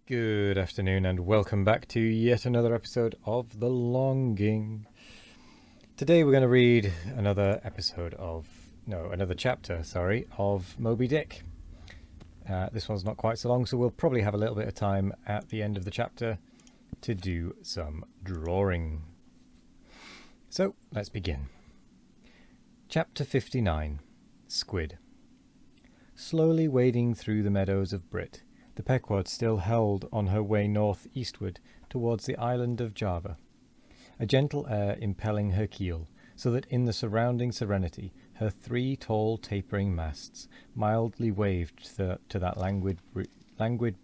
Good afternoon and welcome back to yet another episode of The Longing. Today we're going to read another chapter of Moby Dick. This one's not quite so long, so we'll probably have a little bit of time at the end of the chapter to do some drawing. So, let's begin. Chapter 59, Squid. Slowly wading through the meadows of Brit, the Pequod still held on her way north-eastward towards the island of Java, a gentle air impelling her keel, so that in the surrounding serenity her three tall tapering masts mildly waved to that languid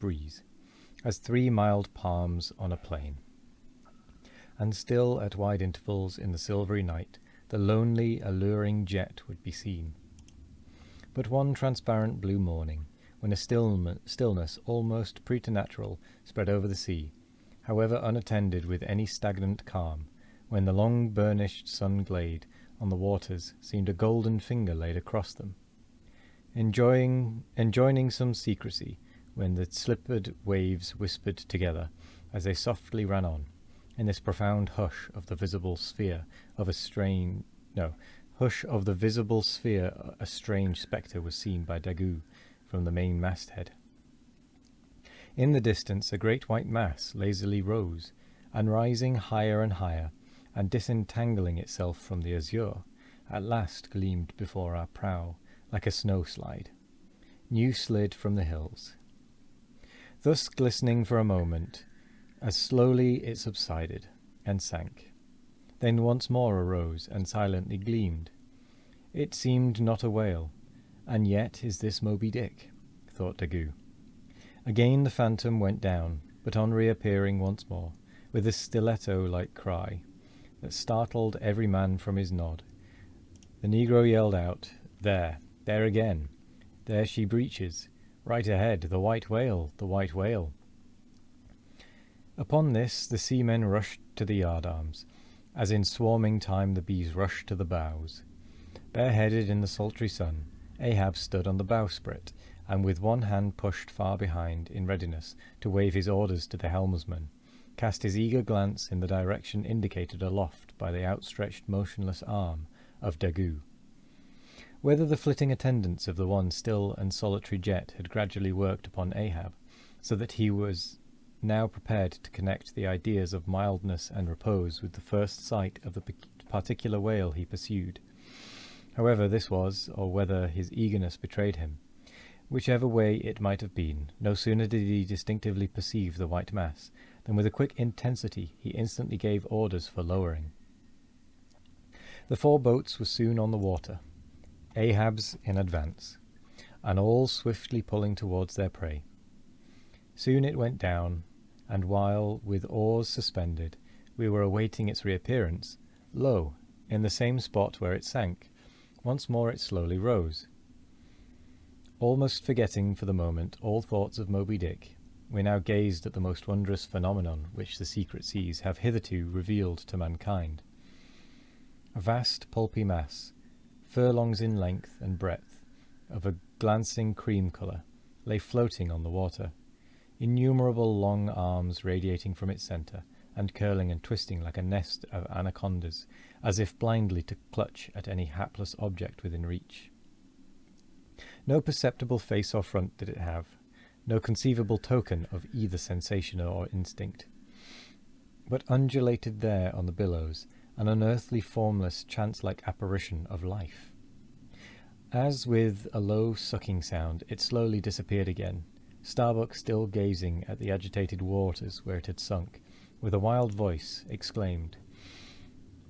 breeze, as three mild palms on a plain. And still at wide intervals in the silvery night the lonely, alluring jet would be seen. But one transparent blue morning, when a stillness almost preternatural spread over the sea, however unattended with any stagnant calm, when the long burnished sun glade on the waters seemed a golden finger laid across them, enjoining some secrecy, when the slippered waves whispered together as they softly ran on, in this profound hush of the visible sphere a strange spectre was seen by Daggoo from the main masthead. In the distance a great white mass lazily rose, and rising higher and higher, and disentangling itself from the azure, at last gleamed before our prow like a snow-slide, new slid from the hills. Thus glistening for a moment, as slowly it subsided and sank, then once more arose and silently gleamed. It seemed not a whale, and yet is this Moby Dick, thought Daggoo. Again the phantom went down, but on reappearing once more, with a stiletto-like cry that startled every man from his nod, the negro yelled out, there again! There she breaches! Right ahead, the white whale, the white whale!" Upon this the seamen rushed to the yardarms, as in swarming time the bees rush to the bows. Bareheaded in the sultry sun, Ahab stood on the bowsprit, and with one hand pushed far behind, in readiness to wave his orders to the helmsman, cast his eager glance in the direction indicated aloft by the outstretched motionless arm of Daggoo. Whether the flitting attendants of the one still and solitary jet had gradually worked upon Ahab, so that he was now prepared to connect the ideas of mildness and repose with the first sight of the particular whale he pursued. However this was, or whether his eagerness betrayed him, whichever way it might have been, no sooner did he distinctively perceive the white mass, than with a quick intensity he instantly gave orders for lowering. The 4 boats were soon on the water, Ahab's in advance, and all swiftly pulling towards their prey. Soon it went down, and while, with oars suspended, we were awaiting its reappearance, lo, in the same spot where it sank, once more it slowly rose. Almost forgetting for the moment all thoughts of Moby Dick, we now gazed at the most wondrous phenomenon which the secret seas have hitherto revealed to mankind. A vast pulpy mass, furlongs in length and breadth, of a glancing cream colour, lay floating on the water, innumerable long arms radiating from its centre, and curling and twisting like a nest of anacondas, as if blindly to clutch at any hapless object within reach. No perceptible face or front did it have, no conceivable token of either sensation or instinct, but undulated there on the billows, an unearthly, formless, chance-like apparition of life. As with a low sucking sound it slowly disappeared again, Starbuck still gazing at the agitated waters where it had sunk, with a wild voice exclaimed,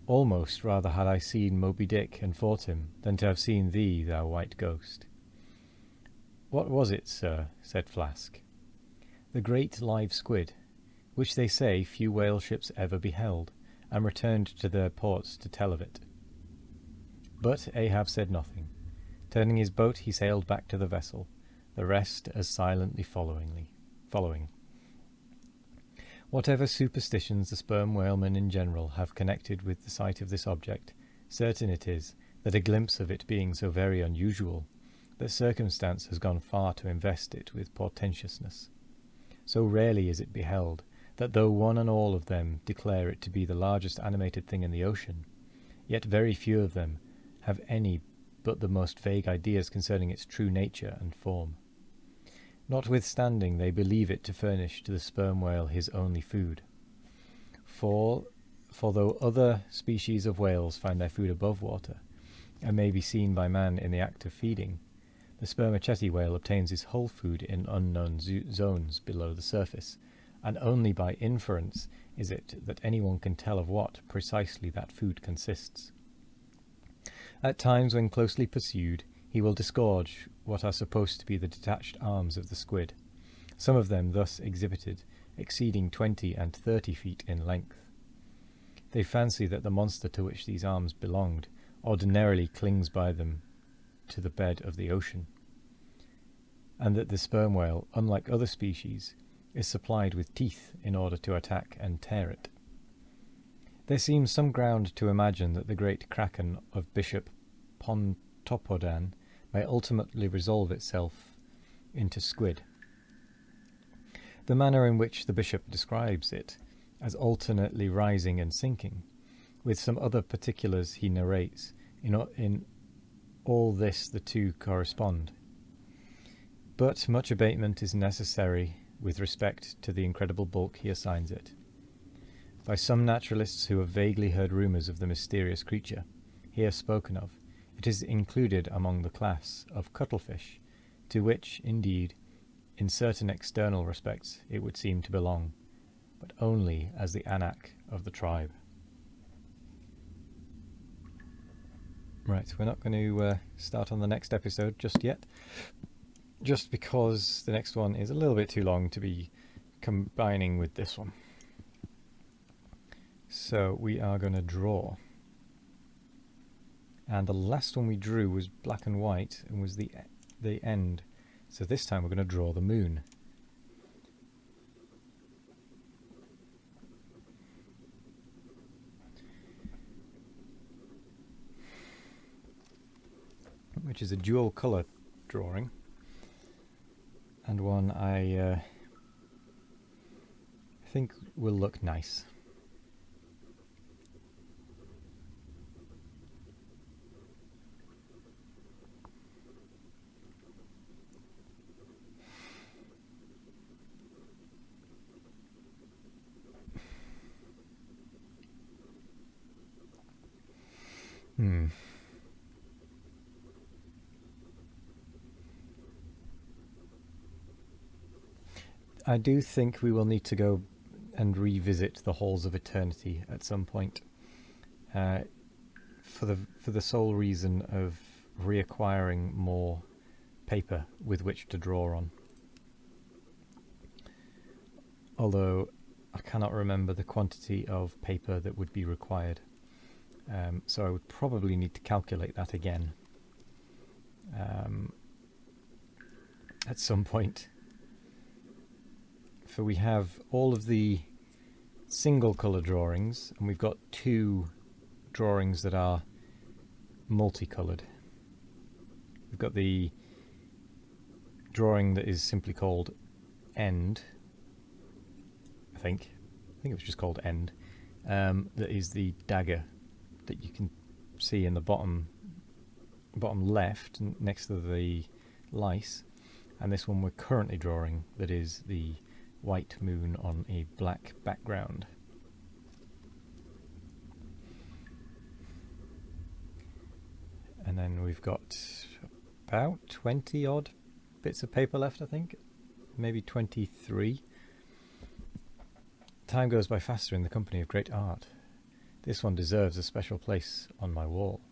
"Almost rather had I seen Moby Dick and fought him, than to have seen thee, thou white ghost." "What was it, sir?" said Flask. "The great live squid, which they say few whale ships ever beheld, and returned to their ports to tell of it." But Ahab said nothing. Turning his boat, he sailed back to the vessel, the rest as silently following. Whatever superstitions the sperm whalemen in general have connected with the sight of this object, certain it is that a glimpse of it being so very unusual, that circumstance has gone far to invest it with portentousness. So rarely is it beheld, that though one and all of them declare it to be the largest animated thing in the ocean, yet very few of them have any but the most vague ideas concerning its true nature and form. Notwithstanding, they believe it to furnish to the sperm whale his only food. For though other species of whales find their food above water, and may be seen by man in the act of feeding, the spermaceti whale obtains his whole food in unknown zones below the surface, and only by inference is it that anyone can tell of what precisely that food consists. At times, when closely pursued, he will disgorge what are supposed to be the detached arms of the squid, some of them thus exhibited exceeding 20 and 30 feet in length. They fancy that the monster to which these arms belonged ordinarily clings by them to the bed of the ocean, and that the sperm whale, unlike other species, is supplied with teeth in order to attack and tear it. There seems some ground to imagine that the great kraken of Bishop Pontoppodan may ultimately resolve itself into squid. The manner in which the bishop describes it, as alternately rising and sinking, with some other particulars he narrates, in all this the two correspond. But much abatement is necessary with respect to the incredible bulk he assigns it. By some naturalists who have vaguely heard rumours of the mysterious creature here spoken of, it is included among the class of cuttlefish, to which, indeed, in certain external respects it would seem to belong, but only as the anak of the tribe. Right, we're not going to start on the next episode just yet, just because the next one is a little bit too long to be combining with this one. So we are going to draw. And the last one we drew was black and white and was the end. So this time we're going to draw the moon. Which is a dual colour drawing, and one I think will look nice. I do think we will need to go and revisit the Halls of Eternity at some point, for the sole reason of reacquiring more paper with which to draw on. Although I cannot remember the quantity of paper that would be required, so I would probably need to calculate that again at some point. For we have all of the single colour drawings, and we've got two drawings that are multicoloured. We've got the drawing that is simply called End, I think it was just called End, that is the dagger that you can see in the bottom left next to the lice, and this one we're currently drawing that is the white moon on a black background. And then we've got about 20 odd bits of paper left, I think, maybe 23. Time goes by faster in the company of great art. This one deserves a special place on my wall.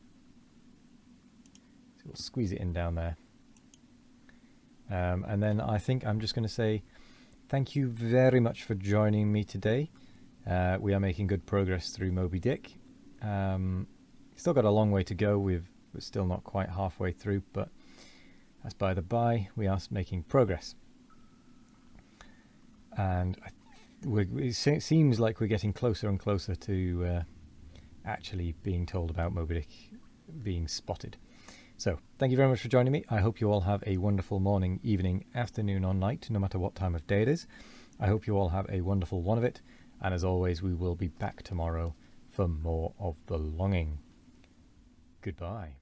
So we'll squeeze it in down there. And then I think I'm just going to say thank you very much for joining me today. We are making good progress through Moby Dick. Still got a long way to go. We're still not quite halfway through, but that's by the by. We are making progress. And it seems like we're getting closer and closer to actually being told about Moby Dick being spotted. So, thank you very much for joining me. I hope you all have a wonderful morning, evening, afternoon or night, no matter what time of day it is. I hope you all have a wonderful one of it, and as always, we will be back tomorrow for more of The Longing. Goodbye.